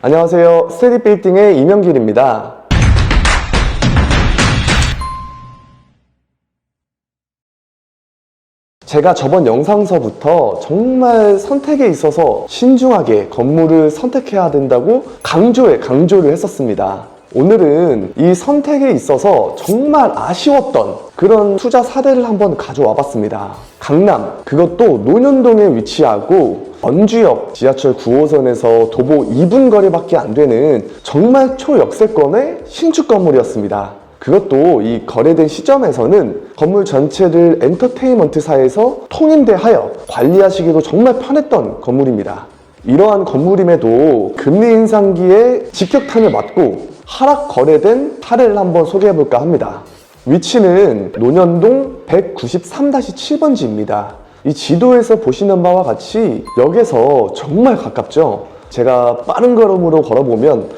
안녕하세요. 스테디빌딩의 이명길입니다. 제가 저번 영상서부터 정말 선택에 있어서 신중하게 건물을 선택해야 된다고 강조를 했었습니다. 오늘은 이 선택에 있어서 정말 아쉬웠던 그런 투자 사례를 한번 가져와 봤습니다. 강남, 그것도 논현동에 위치하고 원주역 지하철 9호선에서 도보 2분 거리밖에 안 되는 정말 초역세권의 신축 건물이었습니다. 그것도 이 거래된 시점에서는 건물 전체를 엔터테인먼트사에서 통임대하여 관리하시기도 정말 편했던 건물입니다. 이러한 건물임에도 금리 인상기에 직격탄을 맞고 하락 거래된 사례를 한번 소개해볼까 합니다. 위치는 논현동 193-7번지입니다. 이 지도에서 보시는 바와 같이 역에서 정말 가깝죠. 제가 빠른 걸음으로 걸어보면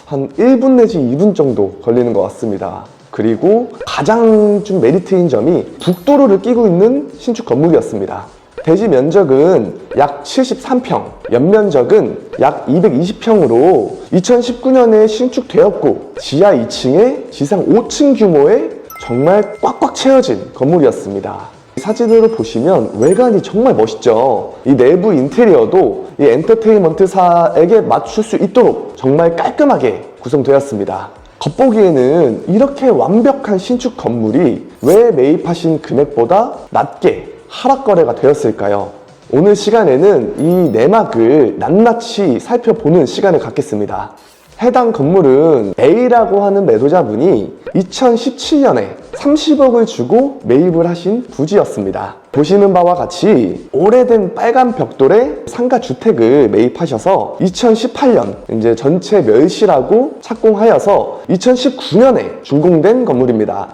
한 1분 내지 2분 정도 걸리는 것 같습니다. 그리고 가장 좀 메리트인 점이 북도로를 끼고 있는 신축 건물이었습니다. 대지 면적은 약 73평, 연면적은 약 220평으로 2019년에 신축되었고 지하 2층에 지상 5층 규모의 정말 꽉꽉 채워진 건물이었습니다. 사진으로 보시면 외관이 정말 멋있죠. 이 내부 인테리어도 이 엔터테인먼트사에게 맞출 수 있도록 정말 깔끔하게 구성되었습니다. 겉보기에는 이렇게 완벽한 신축 건물이 왜 매입하신 금액보다 낮게 하락 거래가 되었을까요? 오늘 시간에는 이 내막을 낱낱이 살펴보는 시간을 갖겠습니다. 해당 건물은 A라고 하는 매도자분이 2017년에 30억을 주고 매입을 하신 부지였습니다. 보시는 바와 같이 오래된 빨간 벽돌의 상가주택을 매입하셔서 2018년 이제 전체 멸실하고 착공하여서 2019년에 준공된 건물입니다.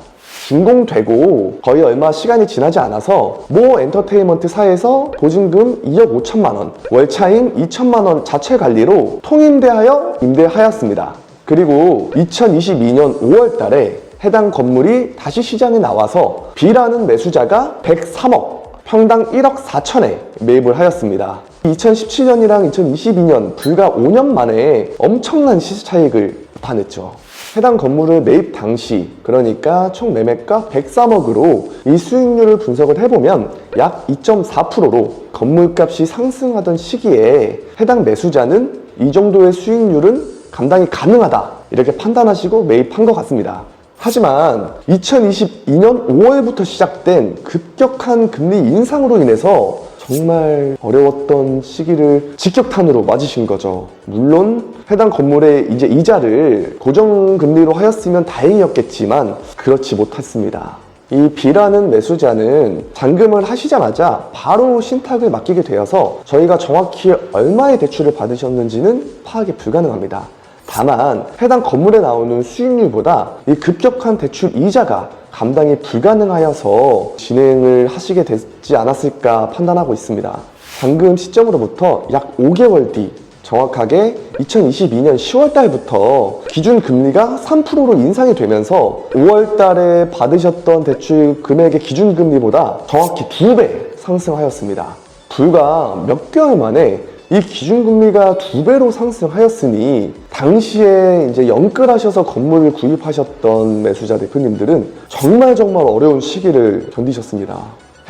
준공되고 거의 얼마 시간이 지나지 않아서 모 엔터테인먼트사에서 보증금 2억 5천만 원, 월차임 2천만 원 자체 관리로 통임대하여 임대하였습니다. 그리고 2022년 5월 달에 해당 건물이 다시 시장에 나와서 B라는 매수자가 103억, 평당 1억 4천에 매입을 하였습니다. 2017년이랑 2022년 불과 5년 만에 엄청난 시세 차익을 나타냈죠. 해당 건물을 매입 당시, 그러니까 총 매매가 103억으로 이 수익률을 분석을 해보면 약 2.4%로 건물값이 상승하던 시기에 해당 매수자는 이 정도의 수익률은 감당이 가능하다 이렇게 판단하시고 매입한 것 같습니다. 하지만 2022년 5월부터 시작된 급격한 금리 인상으로 인해서 정말 어려웠던 시기를 직격탄으로 맞으신 거죠. 물론 해당 건물의 이제 이자를 고정금리로 하였으면 다행이었겠지만 그렇지 못했습니다. 이 B라는 매수자는 잔금을 하시자마자 바로 신탁을 맡기게 되어서 저희가 정확히 얼마의 대출을 받으셨는지는 파악이 불가능합니다. 다만 해당 건물에 나오는 수익률보다 이 급격한 대출 이자가 감당이 불가능하여서 진행을 하시게 되지 않았을까 판단하고 있습니다. 잔금 시점으로부터 약 5개월 뒤, 정확하게 2022년 10월 달부터 기준 금리가 3%로 인상이 되면서 5월 달에 받으셨던 대출 금액의 기준 금리보다 정확히 2배 상승하였습니다. 불과 몇 개월 만에 이 기준금리가 2배로 상승하였으니 당시에 이제 영끌하셔서 건물을 구입하셨던 매수자 대표님들은 정말 어려운 시기를 견디셨습니다.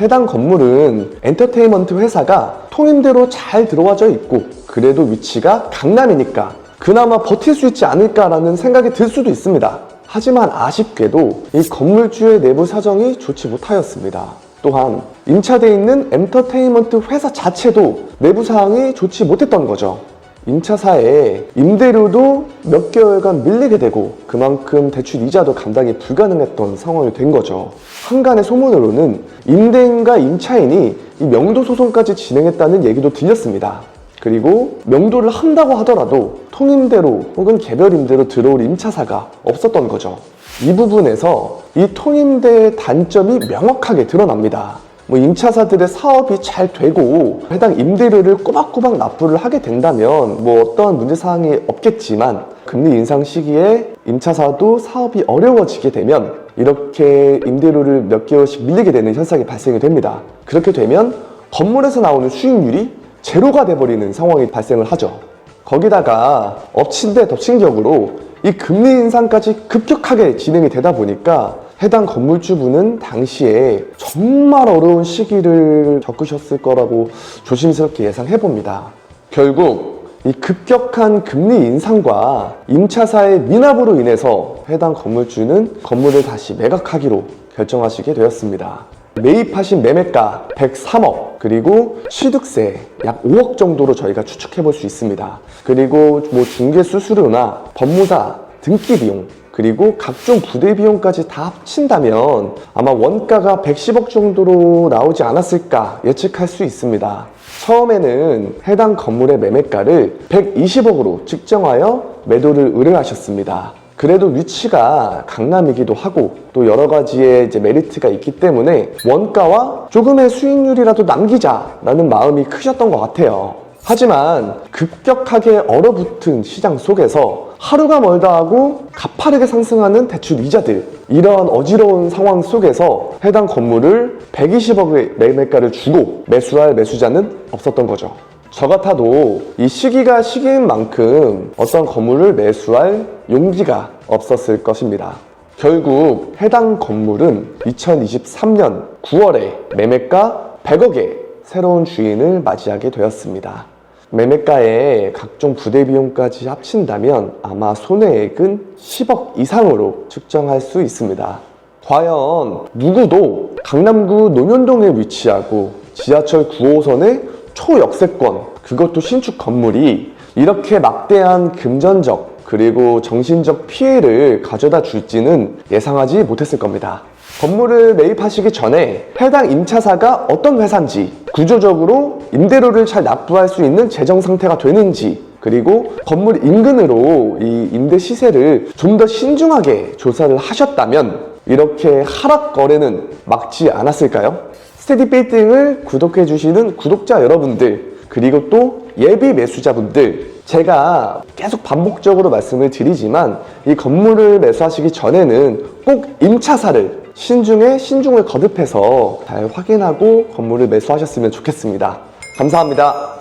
해당 건물은 엔터테인먼트 회사가 통임대로 잘 들어와져 있고 그래도 위치가 강남이니까 그나마 버틸 수 있지 않을까라는 생각이 들 수도 있습니다. 하지만 아쉽게도 이 건물주의 내부 사정이 좋지 못하였습니다. 또한 임차돼 있는 엔터테인먼트 회사 자체도 내부 사항이 좋지 못했던 거죠. 임차사에 임대료도 몇 개월간 밀리게 되고 그만큼 대출 이자도 감당이 불가능했던 상황이 된 거죠. 한간의 소문으로는 임대인과 임차인이 이 명도 소송까지 진행했다는 얘기도 들렸습니다. 그리고 명도를 한다고 하더라도 통임대로 혹은 개별임대로 들어올 임차사가 없었던 거죠. 이 부분에서 이 통임대의 단점이 명확하게 드러납니다. 임차사들의 사업이 잘 되고 해당 임대료를 꼬박꼬박 납부를 하게 된다면 어떠한 문제사항이 없겠지만 금리 인상 시기에 임차사도 사업이 어려워지게 되면 이렇게 임대료를 몇 개월씩 밀리게 되는 현상이 발생이 됩니다. 그렇게 되면 건물에서 나오는 수익률이 제로가 돼버리는 상황이 발생을 하죠. 거기다가 엎친 데 덮친 격으로 이 금리 인상까지 급격하게 진행이 되다 보니까 해당 건물주분은 당시에 정말 어려운 시기를 겪으셨을 거라고 조심스럽게 예상해 봅니다. 결국 이 급격한 금리 인상과 임차사의 미납으로 인해서 해당 건물주는 건물을 다시 매각하기로 결정하시게 되었습니다. 매입하신 매매가 103억, 그리고 취득세 약 5억 정도로 저희가 추측해 볼 수 있습니다. 그리고 뭐 중개 수수료나 법무사, 등기 비용, 그리고 각종 부대 비용까지 다 합친다면 아마 원가가 110억 정도로 나오지 않았을까 예측할 수 있습니다. 처음에는 해당 건물의 매매가를 120억으로 측정하여 매도를 의뢰하셨습니다. 그래도 위치가 강남이기도 하고 또 여러 가지의 메리트가 있기 때문에 원가와 조금의 수익률이라도 남기자라는 마음이 크셨던 것 같아요. 하지만 급격하게 얼어붙은 시장 속에서 하루가 멀다 하고 가파르게 상승하는 대출 이자들, 이러한 어지러운 상황 속에서 해당 건물을 120억의 매매가를 주고 매수할 매수자는 없었던 거죠. 저 같아도 이 시기가 시기인 만큼 어떤 건물을 매수할 용기가 없었을 것입니다. 결국 해당 건물은 2023년 9월에 매매가 100억에 새로운 주인을 맞이하게 되었습니다. 매매가에 각종 부대 비용까지 합친다면 아마 손해액은 10억 이상으로 측정할 수 있습니다. 과연 누구도 강남구 논현동에 위치하고 지하철 9호선의 초역세권, 그것도 신축 건물이 이렇게 막대한 금전적 그리고 정신적 피해를 가져다 줄지는 예상하지 못했을 겁니다. 건물을 매입하시기 전에 해당 임차사가 어떤 회사인지, 구조적으로 임대료를 잘 납부할 수 있는 재정 상태가 되는지, 그리고 건물 인근으로 이 임대 시세를 좀 더 신중하게 조사를 하셨다면 이렇게 하락 거래는 막지 않았을까요? 스테디 빌딩을 구독해 주시는 구독자 여러분들, 그리고 또 예비 매수자분들, 제가 계속 반복적으로 말씀을 드리지만 이 건물을 매수하시기 전에는 꼭 임차사를 신중에 신중을 거듭해서 잘 확인하고 건물을 매수하셨으면 좋겠습니다. 감사합니다.